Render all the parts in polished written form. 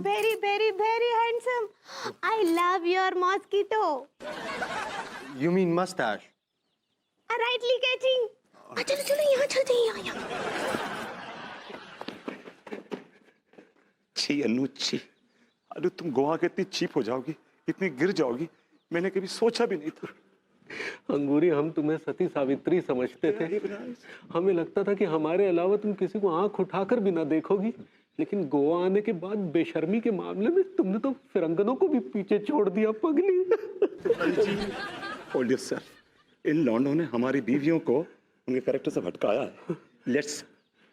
very, very, very handsome. I love your mosquito. You mean mustache? Rightly catching. चलो चलो यहाँ चलते हैं यहाँ। छी अनु छी। अरे तुम गोवा के इतनी चीप हो जाओगी, इतनी गिर जाओगी, मैंने कभी सोचा भी नहीं था। अंगूरी, हम तुम्हें सती सावित्री समझते थे। हमें लगता था कि हमारे अलावा तुम किसी को आंख उठाकर भी ना देखोगी, लेकिन गोवा आने के बाद बेशर्मी के मामले में तुमने तो फिरंगनों को भी पीछे छोड़ दिया पगली। Hold yourself. इन लौंडों ने हमारी बीवियों को उनके कैरेक्टर से भटकाया है। Let's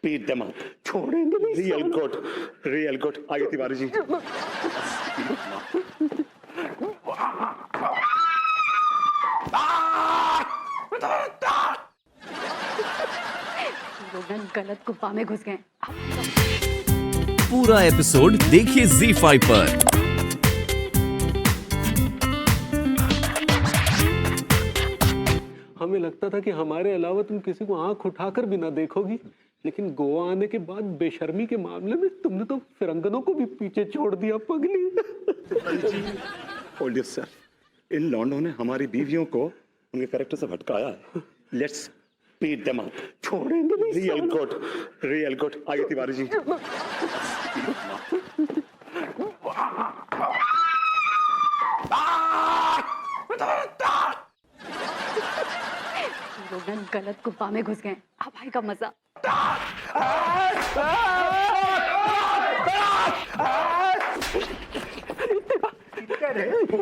beat them up. छोड़ेंगे नहीं। Real good, real good. आइए तिवारी जी। लोग गलत गुफा में घुस गए। पूरा एपिसोड देखिए ZEE5 पर। हमें लगता था कि हमारे अलावा तुम किसी को आंख उठाकर भी ना देखोगी, लेकिन गोवा आने के बाद बेशर्मी के मामले में तुमने तो फिरंगनों को भी पीछे छोड़ दिया पगली। Hold yourself. इन लौंडों ने हमारी बीवियों को उनके कैरेक्टर से भटकाया है। Let's beat them up. छोड़ेंगे नहीं। Real good, real good. आइए तिवारी जी। लोग गलत गुफा में घुस गए। अब आएगा मजा।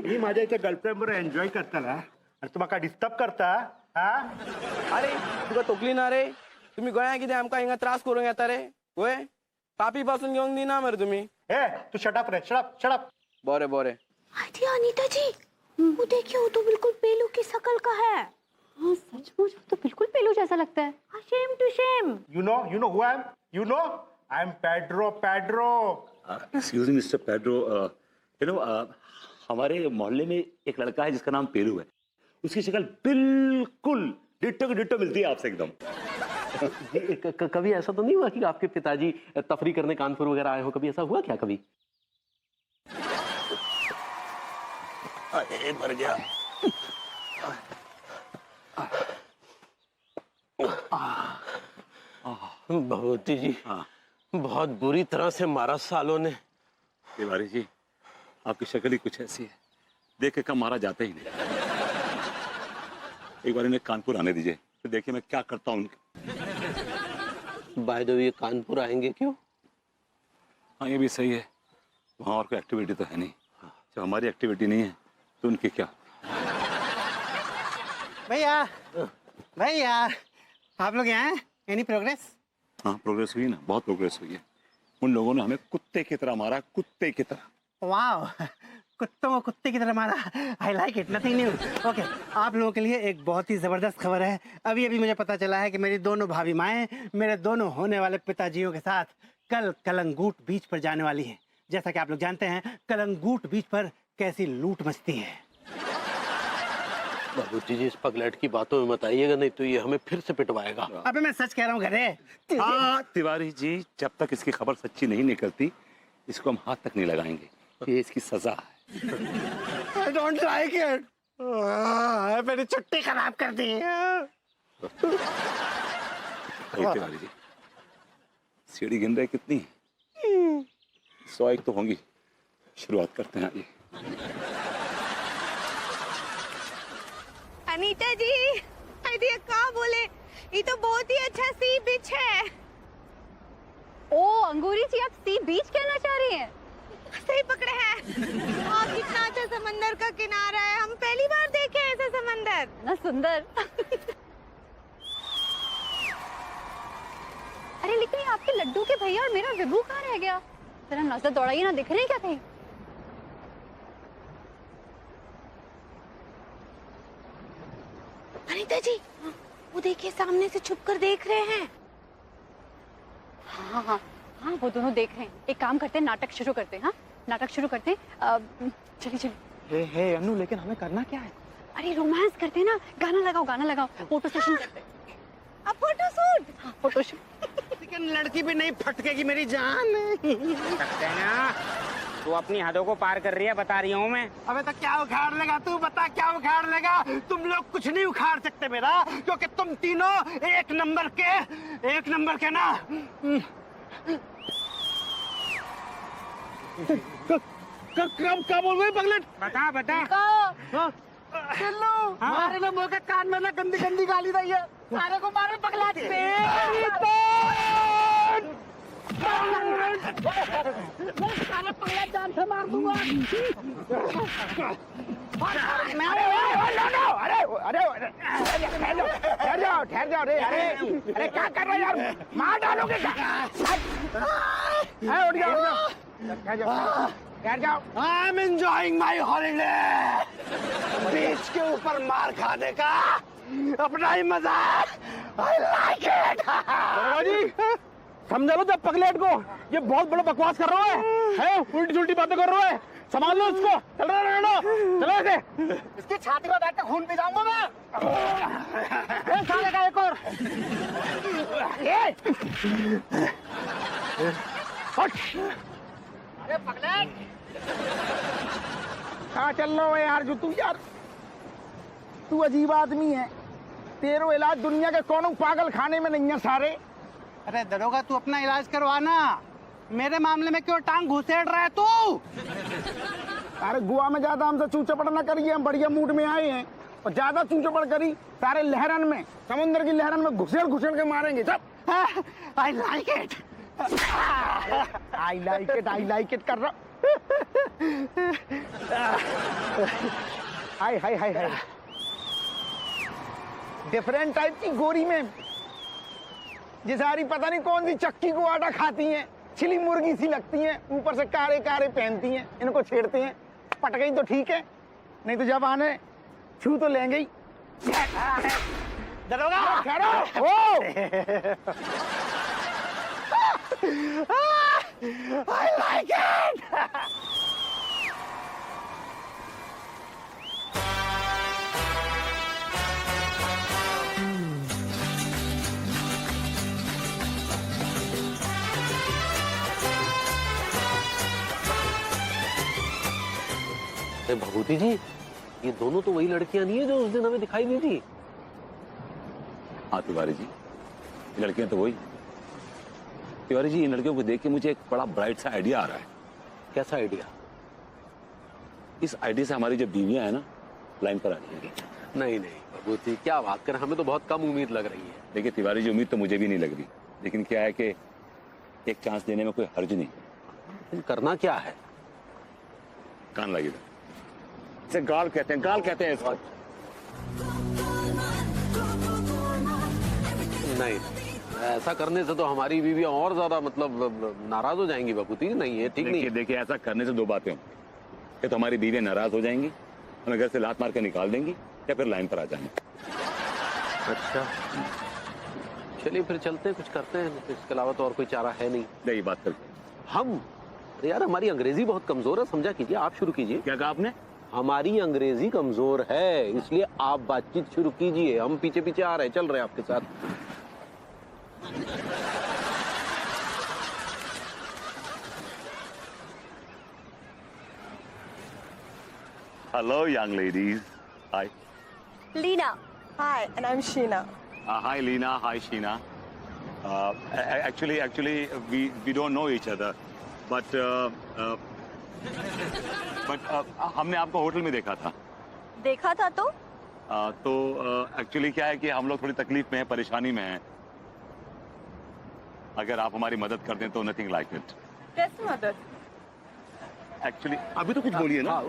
मी माझ्या इथे गर्लफ्रेंड बरोबर एन्जॉय करताना आणि तुम्हाला डिस्टर्ब करता हा? अरे तुका तोकली ना रे? तुम्ही गोंया किती आमका हिंगा त्रास करून येता रे? गोय पापी पासून घेऊन दिना मरे तुम्ही। ए तू शटअप रे, शटअप शटअप। बोरे बोरे। अरे अनीता जी, वो देखिए, वो तो बिल्कुल पेलू की शक्ल का है। हाँ सचमुच, तो बिल्कुल पेलू जैसा लगता है। Shame to shame. You know who I am? You know I am Pedro. Excuse me mister Pedro, you know हमारे मोहल्ले में एक लड़का है जिसका नाम पेरू है। उसकी शक्ल बिल्कुल डिट्टो की डिट्टो मिलती है आपसे एकदम। कभी ऐसा तो नहीं हुआ कि आपके पिताजी तफरी करने कानपुर वगैरह आए हो? कभी ऐसा हुआ क्या कभी? अरे मर गया। भगवती जी, बहुत बुरी तरह से मारा सालों ने। तिवारी जी, आपकी शक्ल ही कुछ ऐसी है, देख के कम मारा जाता ही नहीं। एक बार इन्हें कानपुर आने दीजिए, तो देखिए मैं क्या करता हूँ उनके। बाय द वे, कानपुर आएंगे क्यों? हाँ ये भी सही है, वहाँ और कोई एक्टिविटी तो है नहीं। जब हमारी एक्टिविटी नहीं है तो उनकी क्या? भैया आप लोग यहाँ हैं? Any progress? हाँ प्रोग्रेस हुई ना, बहुत प्रोग्रेस हुई है। उन लोगों ने हमें कुत्ते की तरह मारा, कुत्ते की तरह। वाओ, कुत्तों को कुत्ते की तरह मारा। आई like it, nothing new. Okay, आप लोगों के लिए एक बहुत ही जबरदस्त खबर है। अभी मुझे पता चला है कि मेरी दोनों भाभी माएँ मेरे दोनों होने वाले पिताजियों के साथ कल कलंगूट बीच पर जाने वाली हैं। जैसा कि आप लोग जानते हैं, कलंगूट बीच पर कैसी लूट मचती है। बाबूजी जी, इस पगलेट की बातों में मत आइएगा, नहीं तो ये हमें फिर से पिटवाएगा। अबे मैं सच कह रहा हूँ घरे। हाँ तिवारी जी, जब तक इसकी खबर सच्ची नहीं निकलती, इसको हम हाथ तक नहीं लगाएंगे। ये इसकी सजा है। I don't like it. मेरी छुट्टी खराब कर दी। तिवारी जी, सीढ़ी गिन रहे कितनी? 101 तो होंगी। शुरुआत करते हैं। आइए। अनीता जी, अरे क्या बोले, ये तो बहुत ही अच्छा सी बीच है। ओ अंगूरी जी, आप सी बीच कहना चाह रही हैं? सही पकड़े हैं। और कितना अच्छा समंदर का किनारा है, हम पहली बार देखे ऐसा समंदर। ना सुंदर। अरे लेकिन ये आपके लड्डू के भैया और मेरा विभू कहाँ रह गया? जरा नजर दौड़ाइए ना, दिख रहे हैं क्या कहीं? अनीता जी, वो देखिए, सामने से छुप कर देख रहे हैं। हाँ हाँ हाँ, वो दोनों देख रहे हैं। एक काम करते हैं, नाटक शुरू करते हैं। हाँ नाटक शुरू करते हैं। चलिए चलिए। हे अनु, लेकिन हमें करना क्या है? अरे रोमांस करते हैं ना, गाना लगाओ, फोटो सेशन करते हैं। अब फोटो शूट। हाँ फोटो शूट। लेकिन लड़की भी नहीं फटकेगी मेरी जान। करते हैं ना। तू अपनी हदों को पार कर रही है, बता रही हूँ मैं। अबे तो क्या उखाड़ लेगा तू, बता क्या उखाड़ लेगा? तुम लोग कुछ नहीं उखाड़ सकते मेरा, क्योंकि तुम तीनों एक नंबर के ना। क्या बोल रहे पगलेट? बता चिल्लू मारे ना मुंह के कान में ना गंदी गंदी गाली दी है। सारे को मारे पगलेट। सारे पगलेट जान से मार दूंगा। ठहर जाओ रे। अरे क्या कर रहे हो यार, मार डालोगे क्या? उठ जाओ। ठहर जाओ। I am enjoying my holiday. Beach के ऊपर मार खाने का अपना ही मजा। I like it. समझा लो जब पगलेट को, ये बहुत बड़ा बकवास कर रहा है उल्टी सुल्टी बातें कर रहा है। संभाल लो उसको। चल रहा चलो ऐसे। इसकी छाती पर बैठ के खून पी जाऊंगा मैं। साले का एक और। अरे पगलेट हाँ चल लो यार जो तू यार, तू अजीब आदमी है। तेरो इलाज दुनिया के कौन पागल खाने में नहीं है सारे। अरे दरोगा तू अपना इलाज करवाना, मेरे मामले में क्यों टांग घुसेड़ रहा है तू? अरे गोवा में ज्यादा हमसे चूचपड़ न करिए, हम बढ़िया मूड में आए हैं। और ज्यादा चूचपड़ करी सारे लहरन में, समुद्र की लहरन में घुसेड़ के मारेंगे सब। आई like it. I like it कर रहा। हाय हाय हाय हाय, डिफरेंट टाइप की गोरी में ये सारी पता नहीं कौन सी चक्की को आटा खाती हैं, छिली मुर्गी सी लगती हैं, ऊपर से कारे कारे पहनती हैं। इनको छेड़ते हैं, पट गई तो ठीक है, नहीं तो जब आने छू तो लेंगे ही। दरोगा ठहरो। आई लाइक इट। भभूति जी, ये दोनों तो वही लड़कियां नहीं है जो उस दिन हमें दिखाई दी थी। हाँ तिवारी जी, ये लड़कियां तो वही। तिवारी जी, इन लड़कियों को देख के मुझे एक बड़ा ब्राइट सा आइडिया आ रहा है। कैसा आइडिया? इस आइडिया से हमारी जो बीवियां है ना, लाइन पर आ जाएंगी। नहीं नहीं भभूति, क्या बात कर, हमें तो बहुत कम उम्मीद लग रही है। देखिए तिवारी जी, उम्मीद तो मुझे भी नहीं लग रही, लेकिन क्या है कि एक चांस देने में कोई हर्ज नहीं। करना क्या है? कान लगी था, इसे गाल कहते हैं, गाल कहते हैं इसको। नहीं, ऐसा करने से तो हमारी बीवियां और ज्यादा मतलब नाराज हो जाएंगी भभूति। नहीं है ठीक नहीं। देखिए ऐसा करने से दो बातें हों, या तो हमारी बीवियां नाराज हो जाएंगी, हमें घर से लात मार के निकाल देंगी, या फिर लाइन पर आ जाएंगे। अच्छा चलिए फिर चलते हैं, कुछ करते हैं, इसके अलावा तो और कोई चारा है नहीं। यही बात करते हम यार, हमारी अंग्रेजी बहुत कमजोर है, समझा कीजिए। आप शुरू कीजिए। क्या कहा आपने? हमारी अंग्रेजी कमजोर है, इसलिए आप बातचीत शुरू कीजिए, हम पीछे पीछे आ रहे हैं, चल रहे हैं आपके साथ। Hello, young ladies. Hi. Lena. Hi, and I'm Sheena. Hi, Lena. Hi, Sheena. Actually, we don't know each other, but हमने आपको होटल में देखा था। देखा था तो? एक्चुअली क्या है कि हम लोग थोड़ी तकलीफ में हैं, परेशानी में हैं। अगर आप हमारी मदद कर दें तो नथिंग लाइक इट। कैसी मदद? एक्चुअली अभी तो कुछ बोलिए ना।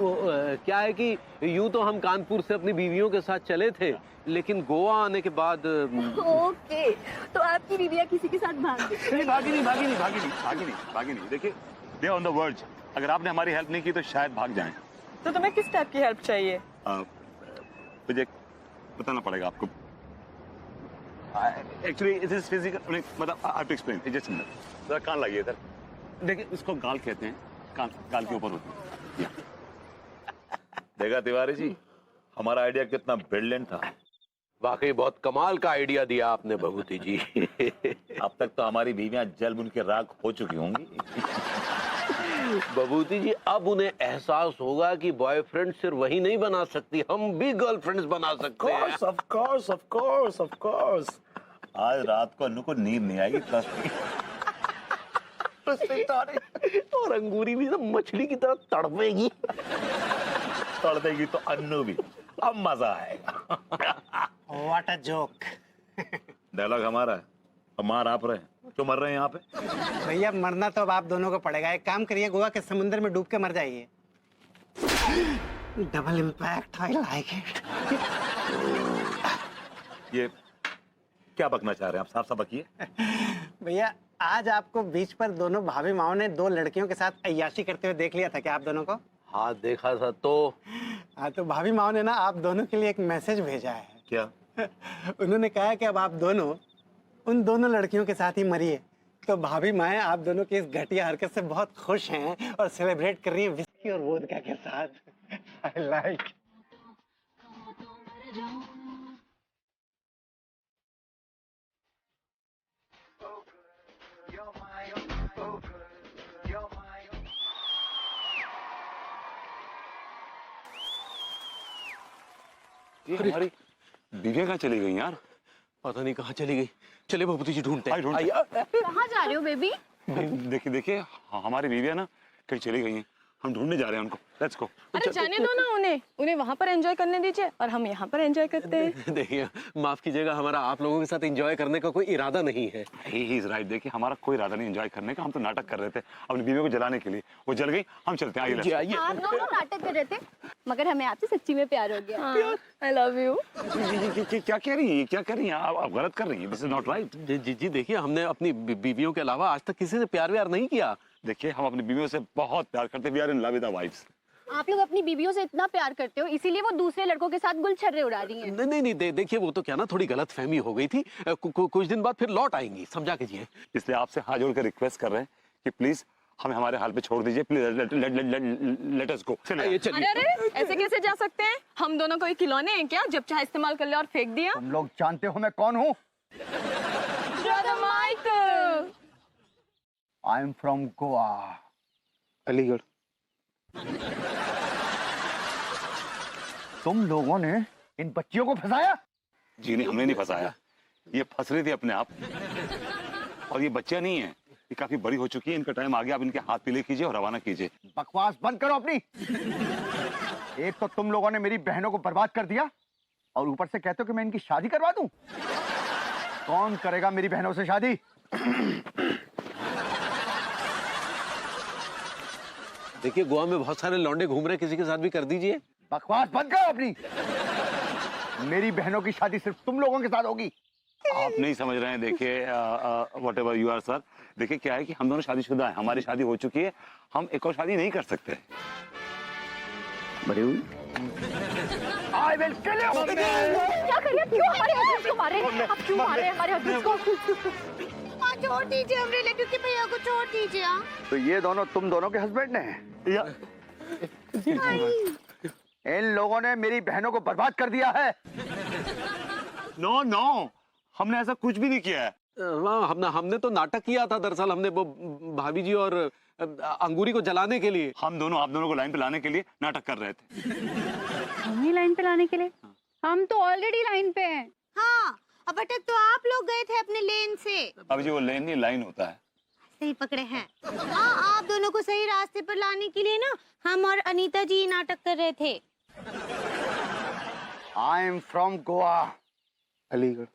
क्या है कि यूं तो हम कानपुर से अपनी बीवियों के साथ चले थे, लेकिन गोवा आने के बाद ओके, तो आपकी बीवियां किसी के साथ भाग गई? भागी नहीं। देखिए, दे ऑन द वर्ज। अगर आपने हमारी हेल्प नहीं की तो शायद भाग जाएं। तो तुम्हें किस टाइप की हेल्प चाहिए? मुझे बताना पड़ेगा आपको। एक्चुअली इट इज फिजिकल, मतलब I have to explain. Just minute, जरा कान लगिए इधर। देखिए, इसको गाल कहते हैं, गाल के ऊपर होती है। देखा तिवारी जी, हमारा आइडिया कितना ब्रिलियंट था। वाकई बहुत कमाल का आइडिया दिया आपने भभूति जी। अब तक तो हमारी बीवियां जल बुन के राख हो चुकी होंगी। बबूती जी, अब उन्हें एहसास होगा कि बॉयफ्रेंड सिर्फ वही नहीं बना सकती, हम भी गर्लफ्रेंड्स बना सकते हैं। Of course of course of course. आज रात को अन्नू को नींद नहीं आएगी, ट्रस्ट मी। और अंगूरी भी सब मछली की तरह तड़पेगी। तड़पेगी तो अन्नू भी, अब मजा आएगा। What a joke. डायलॉग हमारा है और मार आप रहे हैं, क्यों मर रहे हैं यहाँ पे? भैया मरना तो अब आप दोनों को पड़ेगा। एक काम करिए, गोवा के समुद्र में डूब के मर जाइए। Double impact, I like it. ये क्या बकना चाह रहे हैं आप? साफ साफ बकिए। भैया आज आपको बीच पर दोनों भाभी माओ ने 2 लड़कियों के साथ अय्याशी करते हुए देख लिया था क्या आप दोनों को? हाँ देखा था। तो हाँ, तो भाभी माओ ने ना आप दोनों के लिए एक मैसेज भेजा है। क्या? उन्होंने कहा कि अब आप दोनों उन दोनों लड़कियों के साथ ही मरिए। तो भाभी माएँ आप दोनों की इस घटिया हरकत से बहुत खुश हैं और सेलिब्रेट कर रही हैं विस्की और वोदका के साथ। I like. ये हमारी दिव्या कहाँ चली गई यार? पता नहीं कहाँ चली गई। चले बबूती जी ढूंढते हैं। कहाँ जा रहे हो बेबी? देखिए देखिए, हमारी बीविया ना कहीं चली गई हैं, हम ढूंढने जा रहे हैं उनको। Let's go. अरे जाने दो ना उन्हें वहाँ पर एंजॉय करने दीजिए और हम यहाँ पर एंजॉय करते हैं। देखिए माफ कीजिएगा, हमारा आप लोगों के साथ एंजॉय करने का कोई इरादा नहीं है। He is right. देखिए हमारा कोई इरादा नहीं एंजॉय करने का, हम तो नाटक कर रहे थे अपनी बीवियों को जलाने के लिए। वो जल गई, हम चलते हैं। आइए। आप दोनों नाटक कर रहे थे, मगर हमें आपसे सच्ची में प्यार हो गया। आई लव यू। क्या कह रही है? क्या कह रही हैं आप? गलत कर रही हैं। This is not right. जी देखिए, हमने अपनी बीवियों के अलावा आज तक किसी से प्यार व्यार नहीं किया। देखिए हम अपनी बीवियों से बहुत प्यार करते हैं। We are in love with our wifes. आप लोग अपनी बीवियों से इतना प्यार करते हो, इसीलिए वो दूसरे लड़कों के साथ गुलछर्रे उड़ा रही हैं। नहीं, देखिए वो तो क्या ना, थोड़ी गलत फहमी हो गई थी। कुछ दिन बाद फिर लौट आएंगी, समझा कीजिए। इसलिए आपसे हाथ जोड़ कर रिक्वेस्ट कर रहे हैं कि प्लीज हमें हमारे हाल पे छोड़ दीजिए। प्लीज लेट अस गो। चलिए। अरे ऐसे कैसे जा सकते हैं? हम दोनों कोई खिलौने हैं क्या? जब चाहे इस्तेमाल कर ले और फेंक दिया। तुम लोग जानते हो मैं कौन हूँ? Brother Michael. I am from Goa. Aligarh. तुम लोगों ने इन बच्चियों को फंसाया? जी नहीं, हमने नहीं फंसाया। ये फंस रही थी अपने आप। और ये बच्चियां नहीं है, ये काफी बड़ी हो चुकी है। इनका टाइम आ गया, अब इनके हाथ पीले कीजिए और रवाना कीजिए। बकवास बंद करो अपनी। एक तो तुम लोगों ने मेरी बहनों को बर्बाद कर दिया और ऊपर से कहते हो कि मैं इनकी शादी करवा दूं। कौन करेगा मेरी बहनों से शादी? देखिए गोवा में बहुत सारे लौंडे घूम रहे, किसी के साथ भी कर दीजिए। बकवास बंद करो अपनी। मेरी बहनों की शादी सिर्फ तुम लोगों के साथ होगी। आप नहीं समझ रहे हैं। देखिए whatever you are sir, देखिए क्या है कि हम दोनों शादीशुदा हैं, हमारी शादी हो चुकी है, हम एक और शादी नहीं कर सकते। बड़ी हुई I will kill you! क्या करिए? क्यों हमारे हस्बैंड को मारे? आप क्यों मारे हमारे हस्बैंड को? छोड़ दीजिए, हम रिलेटिव के भैया को छोड़ दीजिए। तो ये दोनों तुम दोनों के हस्बैंड हैं? इन लोगों ने मेरी बहनों को बर्बाद कर दिया है। नो, हमने ऐसा कुछ भी नहीं किया है। हमने तो नाटक किया था। दरअसल हमने वो भाभी जी और अंगूरी को जलाने के लिए, हम दोनों आप दोनों को लाइन पे लाने के लिए नाटक कर रहे थे। हमें लाइन पे लाने के लिए? हम तो ऑलरेडी लाइन पे हैं। हाँ, अब अटक तो आप लोग गए थे अपने लेन से। अब जी वो लेन नहीं, लाइन होता है। सही पकड़े हैं। हाँ, आप दोनों को सही रास्ते पर लाने के लिए ना हम और अनीता जी नाटक कर रहे थे। I am from Goa. Aligarh.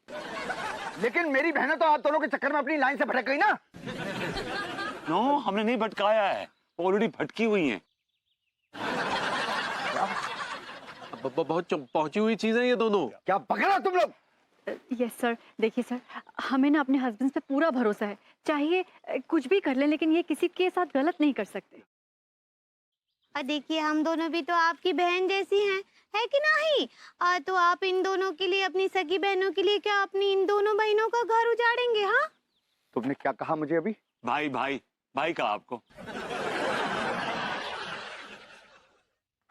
लेकिन मेरी बहनें तो आप दोनों के चक्कर में अपनी लाइन से भटक गई ना। नो, हमने नहीं भटकाया है, ऑलरेडी भटकी हुई हैं। बहुत पहुंची हुई चीजें ये दोनों। क्या पकड़ा तुम लोग? Yes sir. देखिए सर, हमें ना अपने हस्बैंड पे पूरा भरोसा है, चाहिए कुछ भी कर ले, लेकिन ये किसी के साथ गलत नहीं कर सकते। और देखिए हम दोनों भी तो आपकी बहन जैसी हैं, है कि नहीं? तो आप इन दोनों के लिए, अपनी सगी बहनों के लिए क्या अपनी इन दोनों बहनों का घर उजाड़ेंगे? हाँ, तुमने क्या कहा मुझे अभी? भाई कहा आपको?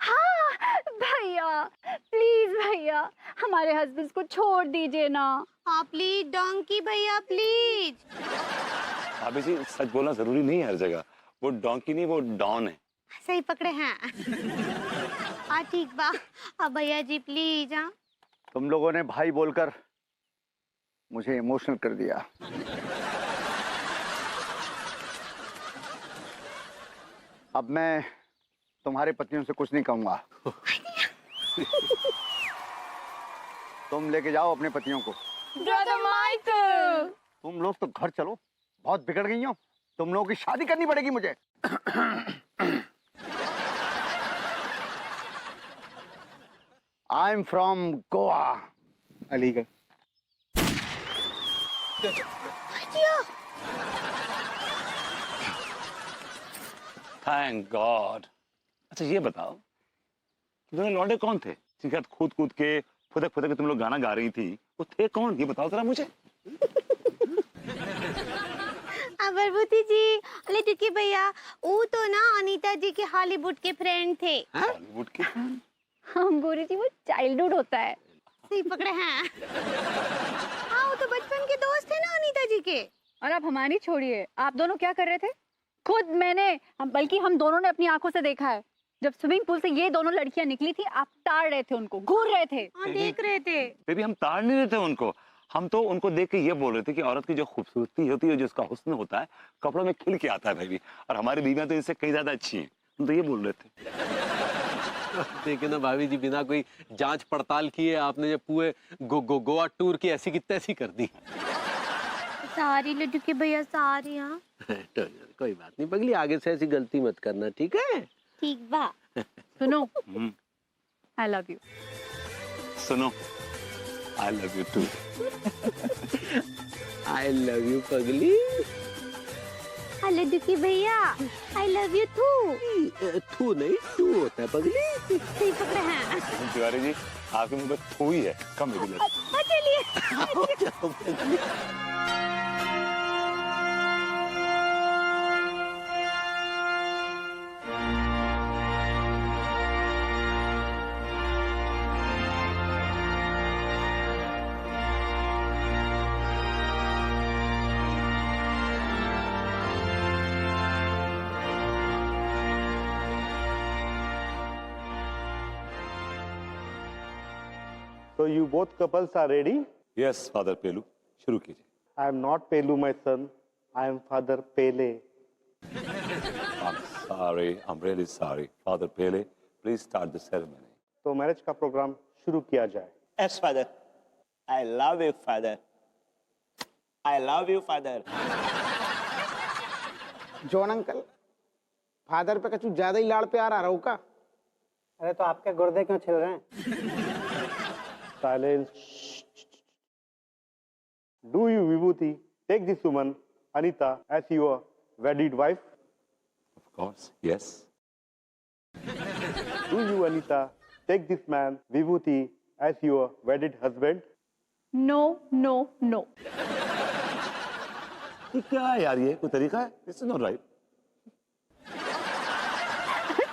हाँ भैया, प्लीज भैया, हमारे हस्बैंड को छोड़ दीजिए ना। हाँ प्लीज डोंकी भैया, प्लीज। भाभी जी सच बोलना जरूरी नहीं है हर जगह। वो डोंकी नहीं, वो डॉन है। सही पकड़े हैं। हाँ ठीक बा। अब भैया जी प्लीज। हाँ तुम लोगों ने भाई बोलकर मुझे इमोशनल कर दिया। अब मैं तुम्हारे पतियों से कुछ नहीं कहूंगा। तुम लेके जाओ अपने पतियों को। Brother Michael. तुम लोग तो घर चलो, बहुत बिगड़ गई हो। तुम लोगों की शादी करनी पड़ेगी मुझे। I am from Goa. Aligarh. Thank God. अच्छा ये बताओ, दोनों लौंडे कौन थे जिनके साथ कूद कूद के फुदक फुदक के तुम लोग गाना गा रही थी? वो थे कौन, ये बताओ जरा मुझे। प्रभुति जी, अरे देखिए भैया, वो तो ना अनीता जी के हॉलीवुड के फ्रेंड थे। हॉलीवुड के? हम बोल रही थी वो चाइल्डहुड होता है। सही पकड़े हैं। हाँ वो तो बचपन के दोस्त थे ना अनीता जी के। और आप हमारी छोड़िए, आप दोनों क्या कर रहे थे? खुद बल्कि हम दोनों ने अपनी आंखों से देखा है। जब स्विमिंग पूल से ये दोनों लड़कियां निकली थी, आप ताड़ रहे थे उनको, घूर रहे थे। हाँ देख रहे थे। बेबी हम ताड़ नहीं रहे थे उनको, हम तो उनको देख के ये बोल रहे थे कि औरत की जो खूबसूरती होती है, जो उसका हुस्न होता है, कपड़ों में खिल के आता है बेबी। और हमारी बीवियां तो इससे कई ज्यादा अच्छी हैं। हम तो ये बोल रहे थे। देखिए ना भाभी जी, बिना कोई जांच पड़ताल किए आपने ये पूरे गोवा टूर की ऐसी की तैसी कर दी। सारी लड्डू के भैया सारी। हाँ कोई बात नहीं पगली, आगे से ऐसी गलती मत करना, ठीक है? ठीक बा। सुनो, आई लव यू। सुनो, I love you too. I love you पगली। लड्डू की भैया, आई लव यू टू। थू नहीं, टू होता है पगली। सही पकड़े हैं। तिवारी जी, आपके मुंह पे थू ही है, कम नहीं। चलिए। So you both couples are ready? Yes, Father Pelu, शुरू कीजिए। I am not Pelu, my son. I am Father Pele. I'm sorry, I'm really sorry. Father Pele, please start the ceremony. तो मैरिज का programme शुरू किया जाए। Yes, Father. I love you, Father. I love you, Father. John uncle, father पे कछु ज्यादा ही लाड़ प्यार आ रहा हो का? अरे तो आपके गुर्दे क्यों छिल रहे हैं? Silence. Do you, Vibhuti, take this woman, Anita, as your wedded wife? Of course, yes. Do you, Anita, take this man, Vibhuti, as your wedded husband? No, no, no. ये क्या है यार, ये कोई तरीका है? This is not right.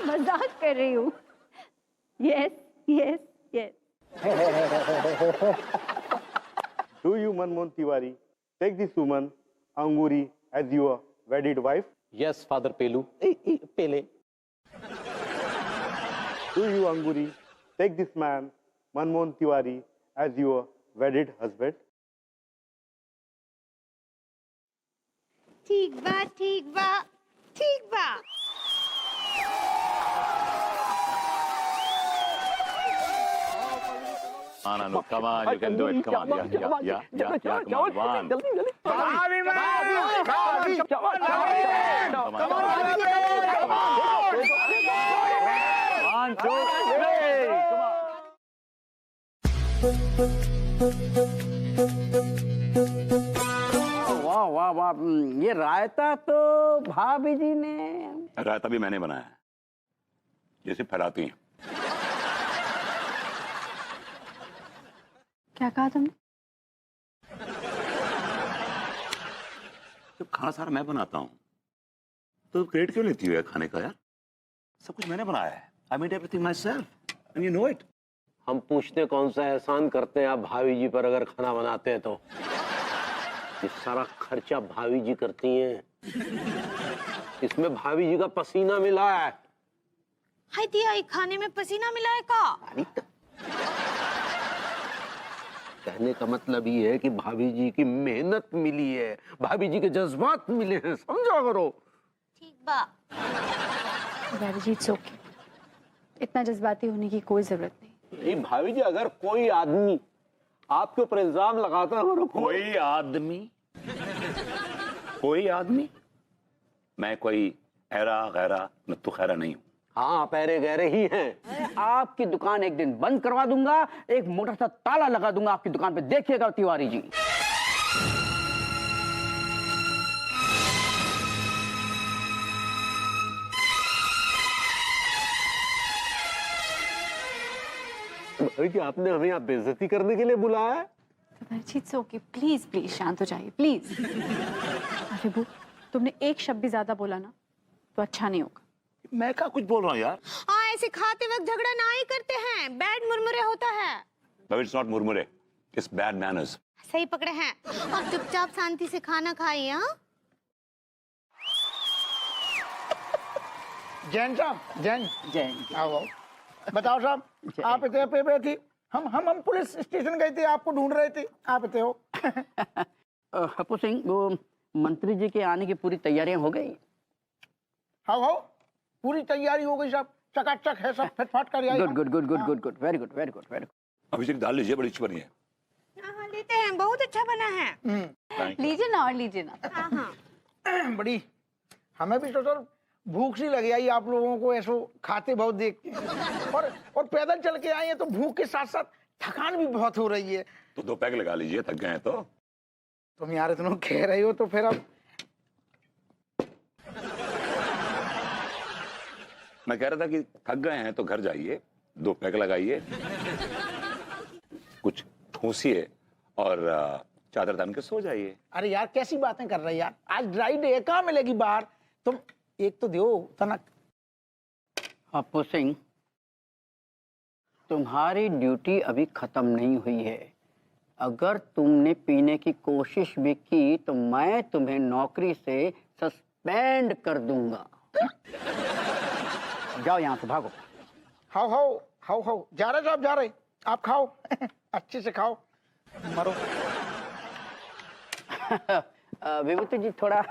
मजाक कर रही हूँ। Yes, yes, yes. Do you, Manmohan Tiwari, take this woman, Anguri, as your wedded wife? Yes, Father Pelu. Pele. Do you, Anguri, take this man, Manmohan Tiwari, as your wedded husband? ठीक बा, ठीक बा, ठीक बा। No, come on, you can do it. Come on, yeah, come on, one. One, two, three, come on. वाह वाह वाह, ये रायता तो भाभी जी ने। रायता भी मैंने बनाया है, जैसे फैलाती हैं। क्या कहा तुमने? जब खाना सारा मैं बनाता हूँ तो क्रेडिट क्यों लेती है खाने का यार? सब कुछ मैंने बनाया है। I made everything myself and you know it. हम पूछते कौन सा एहसान करते हैं आप भाभी जी पर अगर खाना बनाते हैं तो? ये सारा खर्चा भाभी जी करती हैं। इसमें भाभी जी का पसीना मिला है। हाय दिया, ये खाने में पसीना मिला है का? कहने का मतलब ये है कि भाभी जी की मेहनत मिली है, भाभी जी के जज्बात मिले हैं, समझा करो। ठीक बा। भाभी जी इट्स ओके, इतना जज्बाती होने की कोई जरूरत नहीं। नहीं भाभी जी, अगर कोई आदमी आपके ऊपर इल्जाम लगाता है, कोई आदमी, मैं कोई ऐरा गैरा नत्थु खैरा नहीं हूँ। हाँ, पैरे गहरे ही हैं। आपकी दुकान एक दिन बंद करवा दूंगा, एक मोटा सा ताला लगा दूंगा आपकी दुकान पे, देखिएगा तिवारी जी। भाई जी, आपने हमें यहाँ बेइज्जती करने के लिए बुलाया है? इट्स ओके, प्लीज प्लीज शांत हो जाइए प्लीज। विभू, तुमने एक शब्द भी ज्यादा बोला ना तो अच्छा नहीं होगा। मैं क्या कुछ बोल रहा हूँ यार? हाँ, ऐसे खाते वक्त झगड़ा ना ही करते हैं, बैड मुरमुरे होता है। But it's not मुरमुरे, it's bad manners. सही पकड़े हैं। अब चुपचाप शांति से खाना खाइए। हाँ, जैन साहब, जैन आओ। बताओ साहब, आप इतने पे थी, हम पुलिस स्टेशन गए थे, आपको ढूंढ रहे थे, आप इतने हो। हप्पू सिंह, वो मंत्री जी के आने की पूरी तैयारियां हो गई? हाँ, पूरी तैयारी हो गई साहब, चकाचक है सब, फटफट कर आई। Good good good good good good, very good very good very good. Abhishek दाल लीजिए, बड़ी अच्छी बनी है। हाँ, लेते हैं, बहुत अच्छा बना है। लीजिए ना, और लीजिए ना। हाँ हाँ, बड़ी, हमें भी तो सर भूख सी लगी आई आप लोगों को, ऐसो खाते बहुत देख के, और पैदल चल के आए हैं तो भूख के साथ साथ थकान भी बहुत हो रही है। तो 2 पैक लगा लीजिए, थक गए हैं तो। तुम यार इतना कह रहे हो तो फिर अब मैं कह रहा था कि थक गए हैं तो घर जाइए, 2 पैक लगाइए, कुछ ठूसिए और चादर तान के सो जाइए। अरे यार कैसी बातें कर रहे हैं यार, आज ड्राई डे है, कहाँ मिलेगी बाहर, तुम एक तो दो तनक। हप्पू सिंह, तुम्हारी ड्यूटी अभी खत्म नहीं हुई है। अगर तुमने पीने की कोशिश भी की तो मैं तुम्हें नौकरी से सस्पेंड कर दूंगा। जाओ यहाँ से, भागो। हाउ जा रहे साहब, जा रहे, आप खाओ। अच्छे से खाओ, मरो। विभूति जी, थोड़ा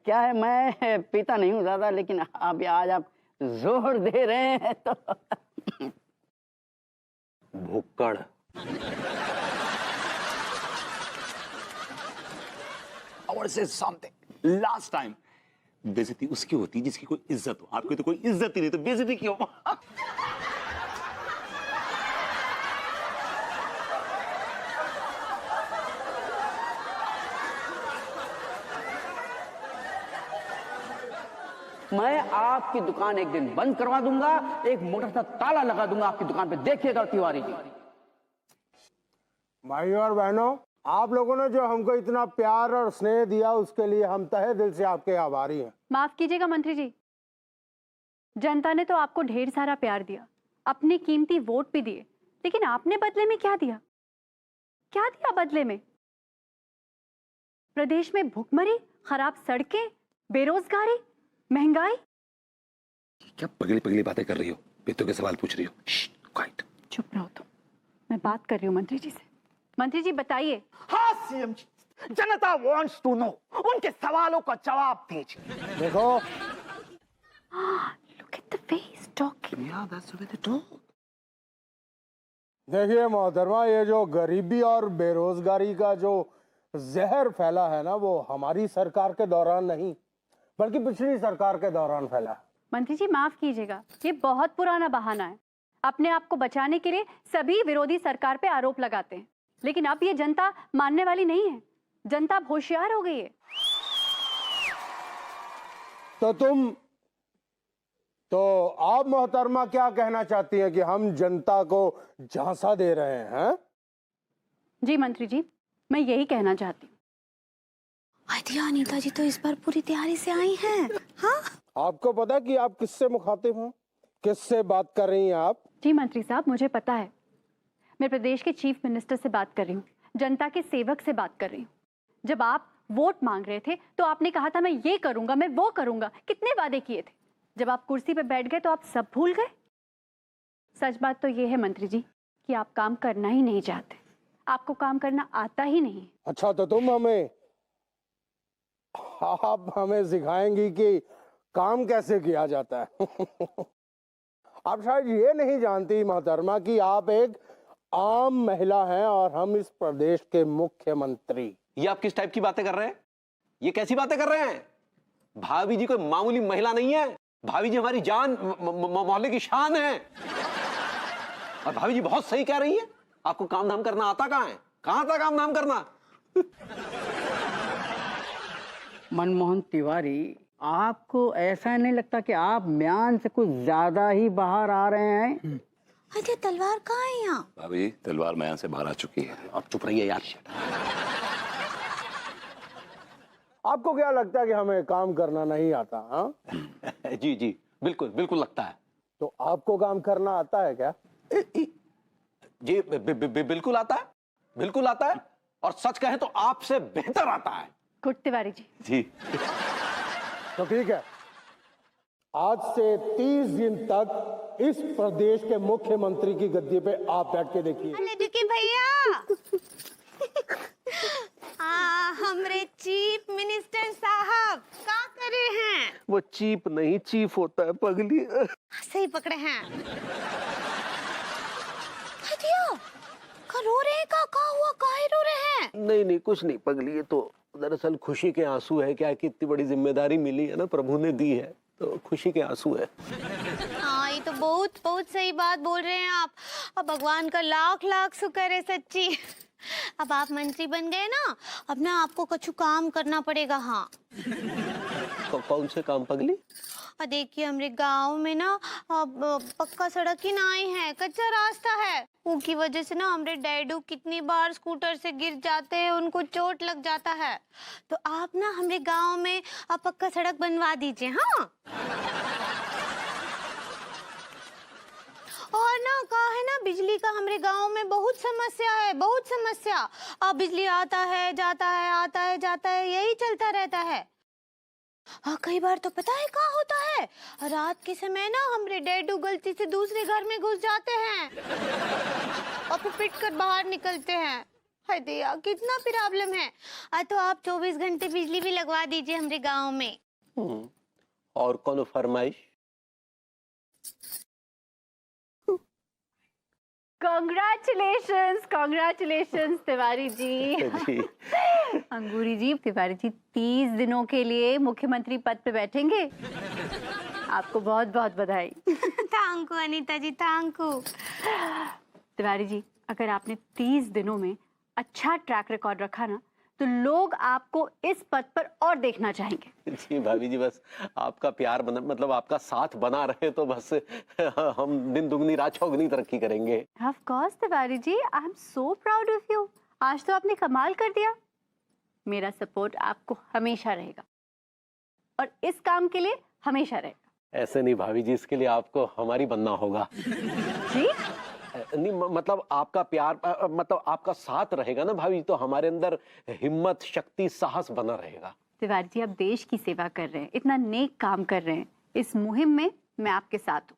क्या है, मैं पीता नहीं हूँ ज्यादा, लेकिन अब आज आप जोर दे रहे हैं तो भुक्कड़। I want to say something. Last time, बेइज्जती उसकी होती है जिसकी कोई इज्जत हो। आपकी तो कोई इज्जत ही नहीं, तो बेइज्जती क्यों? मैं आपकी दुकान एक दिन बंद करवा दूंगा, एक मोटा सा ताला लगा दूंगा आपकी दुकान पे, देखिएगा तिवारी जी। भाइयों और बहनों, आप लोगों ने जो हमको इतना प्यार और स्नेह दिया उसके लिए हम तहे दिल से आपके आभारी हैं। माफ कीजिएगा मंत्री जी, जनता ने तो आपको ढेर सारा प्यार दिया, अपने कीमती वोट भी दिए, लेकिन आपने बदले में क्या दिया? क्या दिया बदले में? प्रदेश में भूखमरी, खराब सड़कें, बेरोजगारी, महंगाई। क्या पगली पगली बातें कर रही हो? बेतों के सवाल पूछ रही हो? क्वाइट। चुप रहो तुम, मैं बात कर रही हूँ मंत्री जी से। मंत्री जी बताइए। हाँ CM ji, Janata wants to know, उनके सवालों का जवाब दीजिए। देखो, Look at the way he's talking. Yeah, that's the way they talk. देखिए मोहतरमा, ये जो गरीबी और बेरोजगारी का जो जहर फैला है ना, वो हमारी सरकार के दौरान नहीं बल्कि पिछली सरकार के दौरान फैला। मंत्री जी माफ कीजिएगा, ये बहुत पुराना बहाना है। अपने आप को बचाने के लिए सभी विरोधी सरकार पे आरोप लगाते हैं, लेकिन अब ये जनता मानने वाली नहीं है। जनता अब होशियार हो गई है। तो आप मोहतरमा क्या कहना चाहती हैं कि हम जनता को झांसा दे रहे हैं? जी मंत्री जी, मैं यही कहना चाहती हूँ। अनीता जी तो इस बार पूरी तैयारी से आई हैं। हाँ? आपको पता है कि आप किससे मुखातिब हैं, किससे बात कर रही हैं आप? जी मंत्री साहब, मुझे पता है। मैं प्रदेश के चीफ मिनिस्टर से बात कर रही हूँ, जनता के सेवक से बात कर रही हूँ। जब आप वोट मांग रहे थे तो आपने कहा था मैं ये करूंगा, मैं वो करूंगा। कितने वादे किए थे। जब आप कुर्सी पे बैठ गए तो आप सब भूल गए। सच बात तो ये है मंत्री जी कि आप काम करना ही नहीं चाहते, आपको काम करना आता ही नहीं। अच्छा, तो आप हमें सिखाएंगी कि काम कैसे किया जाता है। आप शायद ये नहीं जानती मोहतरमा कि आप एक आम महिला हैं और हम इस प्रदेश के मुख्यमंत्री। ये आप किस टाइप की बातें कर रहे हैं? ये कैसी बातें कर रहे हैं? भाभी जी कोई मामूली महिला नहीं है। भाभी जी हमारी जान, मोहल्ले की शान है। और भाभी जी बहुत सही कह रही है। आपको काम धाम करना आता कहाँ है? कहाँ था काम धाम करना? मनमोहन तिवारी, आपको ऐसा नहीं लगता कि आप म्यान से कुछ ज्यादा ही बाहर आ रहे हैं? अरे तलवार कहाँ है यहाँ? भाभी तलवार मैदान से बाहर आ चुकी है। अब चुप रहिए यार। आपको क्या लगता है कि हमें काम करना नहीं आता? हाँ जी जी बिल्कुल बिल्कुल लगता है। तो आपको काम करना आता है क्या? जी बिल्कुल आता है, बिल्कुल आता है। और सच कहें तो आपसे बेहतर आता है। गुड तिवारी जी। जी तो ठीक है, आज से 30 दिन तक इस प्रदेश के मुख्यमंत्री की गद्दी पे आप बैठ के देखिए। अरे देखिए भैया, हमरे चीफ मिनिस्टर साहब क्या कर रहे हैं? वो चीप नहीं चीफ होता है पगली। सही पकड़े हैं। रो रहे हैं? का हुआ? काहे रो रहे हैं? नहीं नहीं कुछ नहीं पगली, ये तो दरअसल खुशी के आंसू है। क्या कि इतनी बड़ी जिम्मेदारी मिली है ना, प्रभु ने दी है, तो खुशी के आंसू है। हाँ, ये तो बहुत बहुत सही बात बोल रहे हैं आप। अब भगवान का लाख लाख शुक्र है सच्ची। अब आप मंत्री बन गए ना, अब ना आपको कुछ काम करना पड़ेगा। हाँ कौन से काम पगली? देखिए हमारे गांव में ना पक्का सड़क ही नहीं है, कच्चा रास्ता है। उनकी वजह से ना हमारे डैडू कितनी बार स्कूटर से गिर जाते हैं, उनको चोट लग जाता है। तो आप ना हमारे गांव में पक्का सड़क बनवा दीजिए। हाँ, और ना कहा है ना, बिजली का हमारे गांव में बहुत समस्या है, बहुत समस्या। अब बिजली आता है जाता है, आता है जाता है, यही चलता रहता है। कई बार तो पता है क्या होता है, रात के समय ना हमारे डैडू गलती से दूसरे घर में घुस जाते हैं और फिर पिट कर बाहर निकलते हैं। हाय दया, कितना प्रॉब्लम है। तो आप 24 घंटे बिजली भी लगवा दीजिए हमारे गांव में। और कौन फरमाइश? Congratulations, congratulations Tiwari ji. अंगूरी जी, तिवारी जी 30 दिनों के लिए मुख्यमंत्री पद पे बैठेंगे। आपको बहुत बहुत बधाई। Thank you Anita ji, thank you. Tiwari ji, अगर आपने 30 दिनों में अच्छा ट्रैक रिकॉर्ड रखा ना, तो लोग आपको इस पद पर और देखना चाहेंगे। जी भाभी जी, बस आपका प्यार बना, मतलब आपका साथ बना रहे तो बस हम दिन दुगनी रात चौगुनी तरक्की करेंगे। Of course Tiwari ji, I am so proud of you. आज तो आपने कमाल कर दिया। मेरा सपोर्ट आपको हमेशा रहेगा और इस काम के लिए हमेशा रहेगा। ऐसे नहीं भाभी जी, इसके लिए आपको हमारी बनना होगा। जी नहीं, मतलब आपका प्यार, मतलब आपका साथ रहेगा ना भाभी, तो हमारे अंदर हिम्मत, शक्ति, साहस बना रहेगा। तिवारी जी, आप देश की सेवा कर रहे हैं, इतना नेक काम कर रहे हैं, इस मुहिम में मैं आपके साथ हूँ।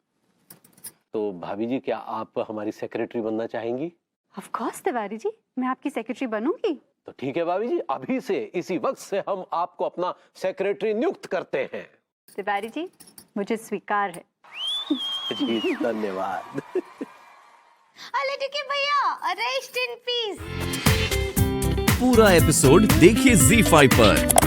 तो भाभी जी, क्या आप हमारी सेक्रेटरी बनना चाहेंगी? ऑफ कोर्स तिवारी जी, मैं आपकी सेक्रेटरी बनूंगी। तो ठीक है भाभी जी, अभी से इसी वक्त से हम आपको अपना सेक्रेटरी नियुक्त करते हैं। तिवारी जी, मुझे स्वीकार है। जी धन्यवाद। भैया, रेस्ट इन पीस। पूरा एपिसोड देखिए ZEE5 पर।